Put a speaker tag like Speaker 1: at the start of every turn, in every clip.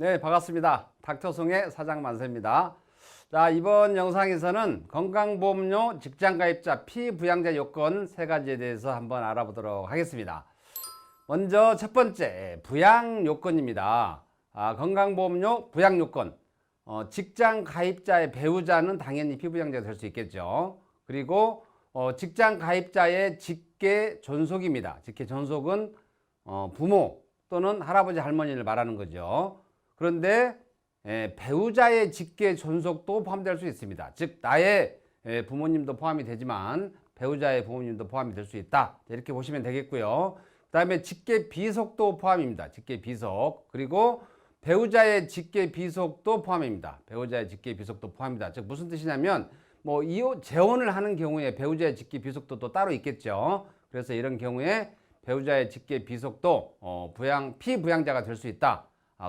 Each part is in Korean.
Speaker 1: 네, 반갑습니다. 닥터송의 사장 만세입니다. 자, 이번 영상에서는 건강보험료 직장가입자 피부양자 요건 세 가지에 대해서 한번 알아보도록 하겠습니다. 먼저 첫 번째, 부양 요건입니다. 건강보험료 부양 요건. 직장가입자의 배우자는 당연히 피부양자가 될 수 있겠죠. 그리고 직장가입자의 직계 존속입니다. 직계 존속은 부모 또는 할아버지 할머니를 말하는 거죠. 그런데 배우자의 직계 존속도 포함될 수 있습니다. 즉 나의 부모님도 포함이 되지만 배우자의 부모님도 포함이 될 수 있다. 이렇게 보시면 되겠고요. 그 다음에 직계 비속도 포함입니다. 직계 비속. 그리고 배우자의 직계 비속도 포함입니다. 배우자의 직계 비속도 포함입니다. 즉 무슨 뜻이냐면 재혼을 하는 경우에 배우자의 직계 비속도 또 따로 있겠죠. 그래서 이런 경우에 배우자의 직계 비속도 피부양자가 될 수 있다.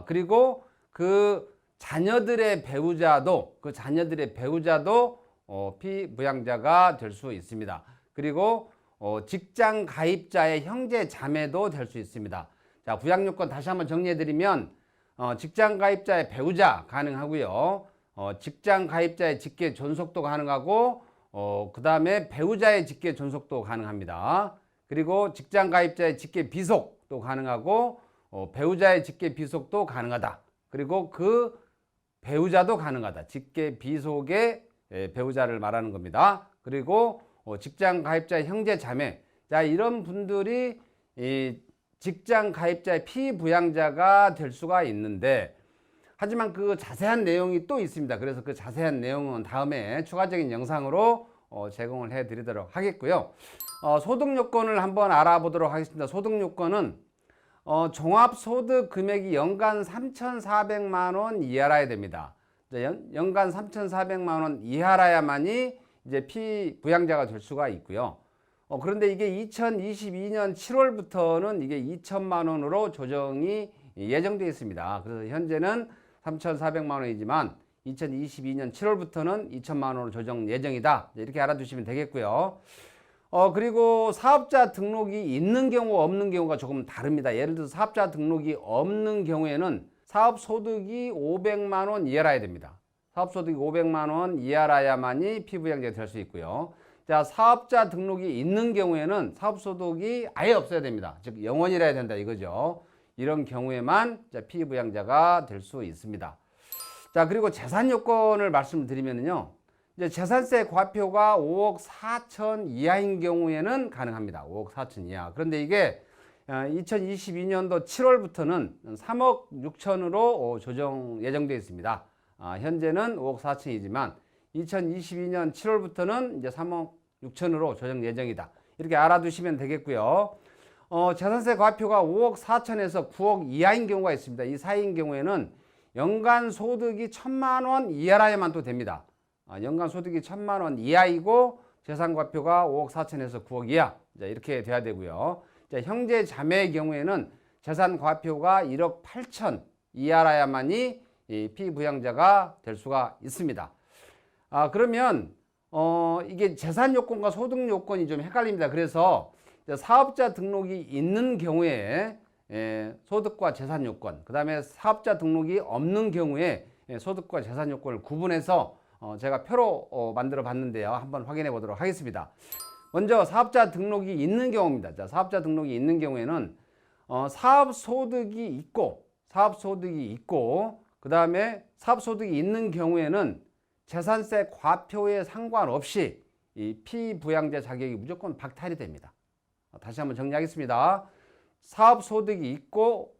Speaker 1: 그리고 그 자녀들의 배우자도 피부양자가 될 수 있습니다. 그리고 직장 가입자의 형제 자매도 될 수 있습니다. 자, 부양 요건 다시 한번 정리해 드리면 직장 가입자의 배우자 가능하고요. 직장 가입자의 직계 존속도 가능하고 그 다음에 배우자의 직계 존속도 가능합니다. 그리고 직장 가입자의 직계 비속도 가능하고 배우자의 직계 비속도 가능하다. 그리고 그 배우자도 가능하다. 직계 비속의 배우자를 말하는 겁니다. 그리고 직장 가입자의 형제 자매. 자, 이런 분들이 직장 가입자의 피부양자가 될 수가 있는데, 하지만 그 자세한 내용이 또 있습니다. 그래서 그 자세한 내용은 다음에 추가적인 영상으로 제공을 해 드리도록 하겠고요. 소득 요건을 한번 알아보도록 하겠습니다. 소득 요건은 종합소득 금액이 연간 3,400만 원 이하라야 됩니다. 연간 3,400만 원 이하라야만이 이제 피부양자가 될 수가 있고요. 그런데 이게 2022년 7월부터는 이게 2천만 원으로 조정이 예정되어 있습니다. 그래서 현재는 3,400만 원이지만 2022년 7월부터는 2천만 원으로 조정 예정이다. 이렇게 알아두시면 되겠고요. 그리고 사업자 등록이 있는 경우 없는 경우가 조금 다릅니다. 예를 들어서 사업자 등록이 없는 경우에는 사업소득이 500만 원 이하라야 됩니다. 사업소득이 500만 원 이하라야만이 피부양자가 될 수 있고요. 자, 사업자 등록이 있는 경우에는 사업소득이 아예 없어야 됩니다. 즉 영원이라야 된다 이거죠. 이런 경우에만 피부양자가 될 수 있습니다. 자, 그리고 재산 요건을 말씀드리면요. 이제 재산세 과표가 5억 4천 이하인 경우에는 가능합니다. 5억 4천 이하. 그런데 이게 2022년도 7월부터는 3억 6천으로 조정 예정되어 있습니다. 현재는 5억 4천이지만 2022년 7월부터는 이제 3억 6천으로 조정 예정이다. 이렇게 알아두시면 되겠고요. 재산세 과표가 5억 4천에서 9억 이하인 경우가 있습니다. 이 사이인 경우에는 연간 소득이 1,000만 원 이하라야만 또 됩니다. 연간 소득이 1,000만 원 이하이고 재산 과표가 5억 4천에서 9억 이하. 이렇게 돼야 되고요. 형제 자매의 경우에는 재산 과표가 1억 8천 이하라야만이 피부양자가 될 수가 있습니다. 그러면 이게 재산 요건과 소득 요건이 좀 헷갈립니다. 그래서 사업자 등록이 있는 경우에 소득과 재산 요건, 그 다음에 사업자 등록이 없는 경우에 소득과 재산 요건을 구분해서 제가 표로 만들어 봤는데요. 한번 확인해 보도록 하겠습니다. 먼저 사업자 등록이 있는 경우입니다. 자, 사업자 등록이 있는 경우에는 사업소득이 있고 그 다음에 사업소득이 있는 경우에는 재산세 과표에 상관없이 이 피부양자 자격이 무조건 박탈이 됩니다. 다시 한번 정리하겠습니다. 사업소득이 있고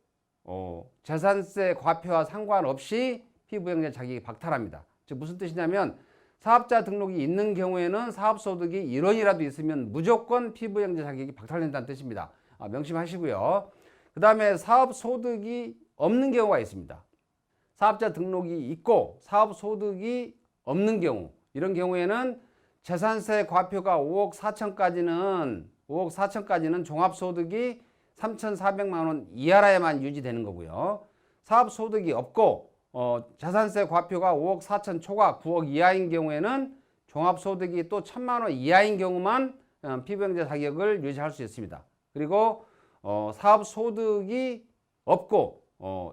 Speaker 1: 재산세 과표와 상관없이 피부양자 자격이 박탈합니다. 즉 무슨 뜻이냐면 사업자 등록이 있는 경우에는 사업소득이 1원이라도 있으면 무조건 피부양자 자격이 박탈된다는 뜻입니다. 명심하시고요. 그 다음에 사업소득이 없는 경우가 있습니다. 사업자 등록이 있고 사업소득이 없는 경우, 이런 경우에는 재산세 과표가 5억 4천까지는 종합소득이 3,400만 원 이하라야만 유지되는 거고요. 사업소득이 없고 재산세 과표가 5억 4천 초과 9억 이하인 경우에는 종합소득이 또 1,000만 원 이하인 경우만 피부양자 자격을 유지할 수 있습니다. 그리고 사업소득이 없고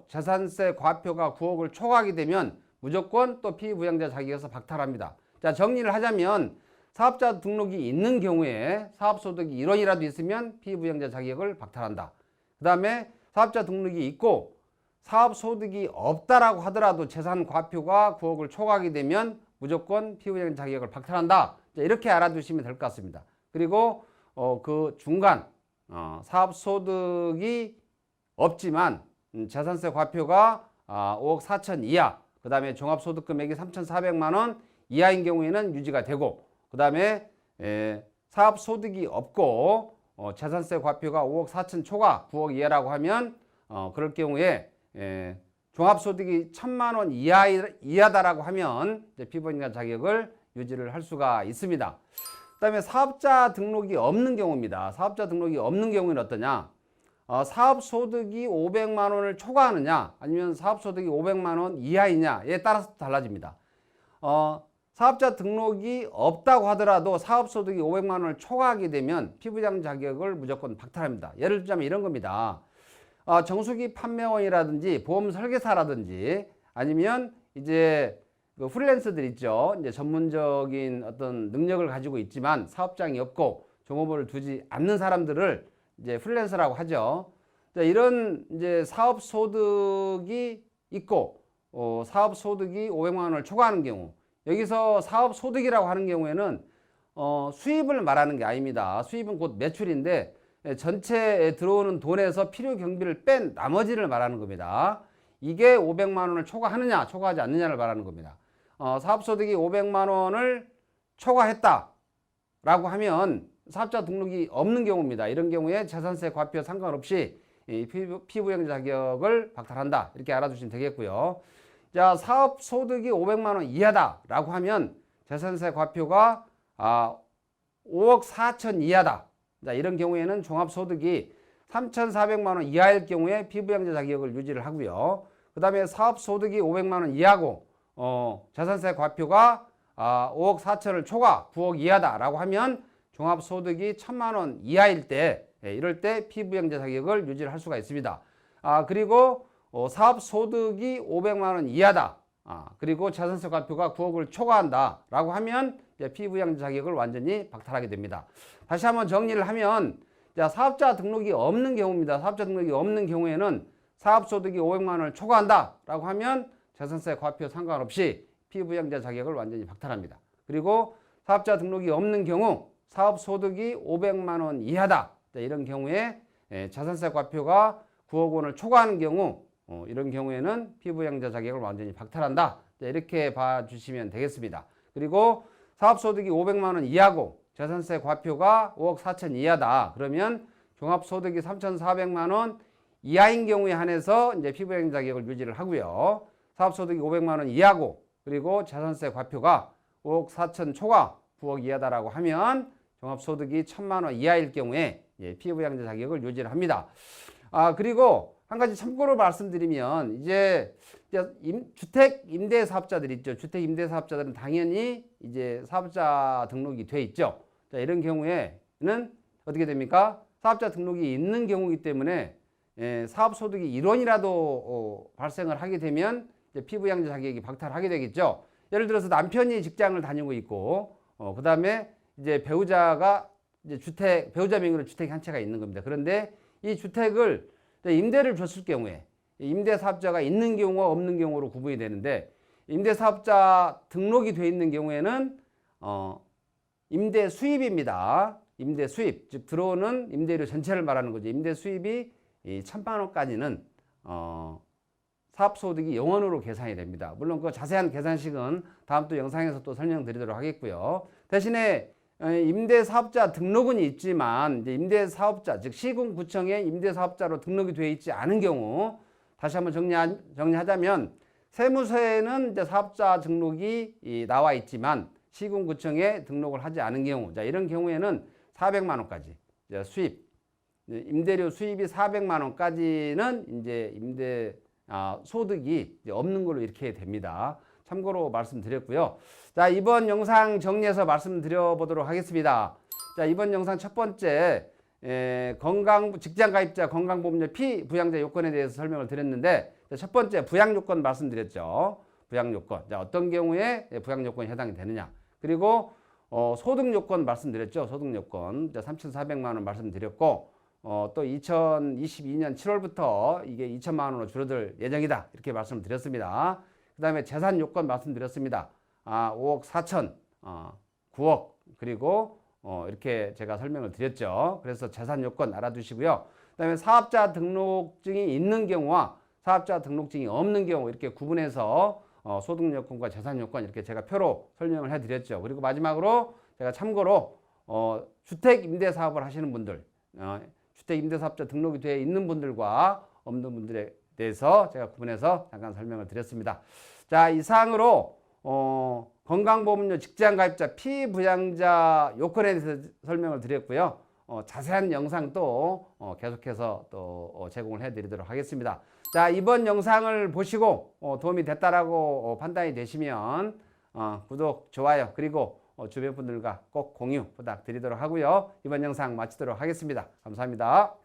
Speaker 1: 재산세 과표가 9억을 초과하게 되면 무조건 또 피부양자 자격에서 박탈합니다. 자, 정리를 하자면 사업자 등록이 있는 경우에 사업소득이 1원이라도 있으면 피부양자 자격을 박탈한다. 그 다음에 사업자 등록이 있고 사업소득이 없다라고 하더라도 재산 과표가 9억을 초과하게 되면 무조건 피부양자 자격을 박탈한다. 자, 이렇게 알아두시면 될 것 같습니다. 그리고 그 중간 사업소득이 없지만 재산세 과표가 5억 4천 이하, 그 다음에 종합소득 금액이 3,400만 원 이하인 경우에는 유지가 되고, 그 다음에 사업소득이 없고 재산세 과표가 5억 4천 초과 9억 이하라고 하면 그럴 경우에 종합소득이 1,000만 원 이하다라고 하면 피부양자 자격을 유지를 할 수가 있습니다. 그 다음에 사업자 등록이 없는 경우입니다. 사업자 등록이 없는 경우는 어떠냐? 사업소득이 500만 원을 초과하느냐 아니면 사업소득이 500만 원 이하이냐에 따라서 달라집니다. 사업자 등록이 없다고 하더라도 사업소득이 500만 원을 초과하게 되면 피부양 자격을 무조건 박탈합니다. 예를 들자면 이런 겁니다. 정수기 판매원이라든지 보험 설계사라든지 아니면 이제 그 프리랜서들 있죠. 이제 전문적인 어떤 능력을 가지고 있지만 사업장이 없고 종업원을 두지 않는 사람들을 이제 프리랜서라고 하죠. 자, 이런 이제 사업 소득이 있고 사업 소득이 500만 원을 초과하는 경우, 여기서 사업 소득이라고 하는 경우에는 수입을 말하는 게 아닙니다. 수입은 곧 매출인데 전체에 들어오는 돈에서 필요 경비를 뺀 나머지를 말하는 겁니다. 이게 500만 원을 초과하느냐 초과하지 않느냐를 말하는 겁니다. 사업소득이 500만 원을 초과했다 라고 하면 사업자 등록이 없는 경우입니다. 이런 경우에 재산세 과표 상관없이 피부양자 자격을 박탈한다, 이렇게 알아두시면 되겠고요. 자, 사업소득이 500만 원 이하다 라고 하면 재산세 과표가 5억 4천 이하다. 자, 이런 경우에는 종합소득이 3,400만 원 이하일 경우에 피부양자 자격을 유지를 하고요. 그 다음에 사업소득이 500만 원 이하고 재산세 과표가 5억 4천을 초과 9억 이하다라고 하면 종합소득이 1,000만 원 이하일 때, 이럴 때 피부양자 자격을 유지를 할 수가 있습니다. 그리고 사업소득이 500만 원 이하다. 그리고 재산세 과표가 9억을 초과한다라고 하면 피부양자 자격을 완전히 박탈하게 됩니다. 다시 한번 정리를 하면 사업자 등록이 없는 경우입니다. 사업자 등록이 없는 경우에는 사업소득이 500만 원을 초과한다라고 하면 재산세 과표 상관없이 피부양자 자격을 완전히 박탈합니다. 그리고 사업자 등록이 없는 경우 사업소득이 500만 원 이하다. 이런 경우에 재산세 과표가 9억 원을 초과하는 경우 이런 경우에는 피부양자 자격을 완전히 박탈한다. 이렇게 봐주시면 되겠습니다. 그리고 사업소득이 500만 원 이하고 재산세 과표가 5억 4천 이하다. 그러면 종합소득이 3,400만 원 이하인 경우에 한해서 이제 피부양자 자격을 유지를 하고요. 사업소득이 500만 원 이하고 그리고 재산세 과표가 5억 4천 초과 9억 이하다라고 하면 종합소득이 1,000만 원 이하일 경우에 피부양자 자격을 유지를 합니다. 그리고 한 가지 참고로 말씀드리면 이제 주택 임대 사업자들 있죠. 주택 임대 사업자들은 당연히 이제 사업자 등록이 돼 있죠. 자, 이런 경우에는 어떻게 됩니까? 사업자 등록이 있는 경우이기 때문에 사업소득이 1원이라도 발생을 하게 되면 이제 피부양자 자격이 박탈하게 되겠죠. 예를 들어서 남편이 직장을 다니고 있고 그 다음에 이제 배우자가 이제 배우자 명의로 주택이 한 채가 있는 겁니다. 그런데 이 주택을 임대를 줬을 경우에 임대사업자가 있는 경우와 없는 경우로 구분이 되는데, 임대사업자 등록이 돼 있는 경우에는 임대 수입입니다. 임대 수입, 즉 들어오는 임대료 전체를 말하는 거죠. 임대 수입이 1,000만 원까지는 사업소득이 0원으로 계산이 됩니다. 물론 그 자세한 계산식은 다음 또 영상에서 또 설명드리도록 하겠고요. 대신에 임대사업자 등록은 있지만 이제 임대사업자, 즉 시군구청에 임대사업자로 등록이 되어 있지 않은 경우, 다시 한번 정리하자면 세무서에는 이제 사업자 등록이 나와 있지만 시군구청에 등록을 하지 않은 경우, 자, 이런 경우에는 400만 원까지 수입, 임대료 수입이 400만 원까지는 이제 임대 소득이 없는 걸로 이렇게 됩니다. 참고로 말씀드렸고요. 자, 이번 영상 정리해서 말씀드려 보도록 하겠습니다. 자, 이번 영상 첫 번째, 직장가입자 건강보험료 피부양자 요건에 대해서 설명을 드렸는데, 첫 번째 부양요건 말씀드렸죠. 부양요건. 자, 어떤 경우에 부양요건이 해당이 되느냐. 그리고 소득요건 말씀드렸죠. 소득요건. 3,400만 원 말씀드렸고, 또 2022년 7월부터 이게 2천만 원으로 줄어들 예정이다. 이렇게 말씀을 드렸습니다. 그 다음에 재산 요건 말씀드렸습니다. 5억 4천, 9억, 그리고 이렇게 제가 설명을 드렸죠. 그래서 재산 요건 알아두시고요. 그 다음에 사업자 등록증이 있는 경우와 사업자 등록증이 없는 경우 이렇게 구분해서 소득 요건과 재산 요건 이렇게 제가 표로 설명을 해드렸죠. 그리고 마지막으로 제가 참고로 주택 임대 사업을 하시는 분들, 주택 임대 사업자 등록이 되어 있는 분들과 없는 분들에 대해서 제가 구분해서 잠깐 설명을 드렸습니다. 자, 이상으로 건강보험료 직장가입자 피부양자 요건에 대해서 설명을 드렸고요. 자세한 영상 또 계속해서 또 제공을 해드리도록 하겠습니다. 자, 이번 영상을 보시고 도움이 됐다라고 판단이 되시면 구독, 좋아요, 그리고 주변 분들과 꼭 공유 부탁드리도록 하고요. 이번 영상 마치도록 하겠습니다. 감사합니다.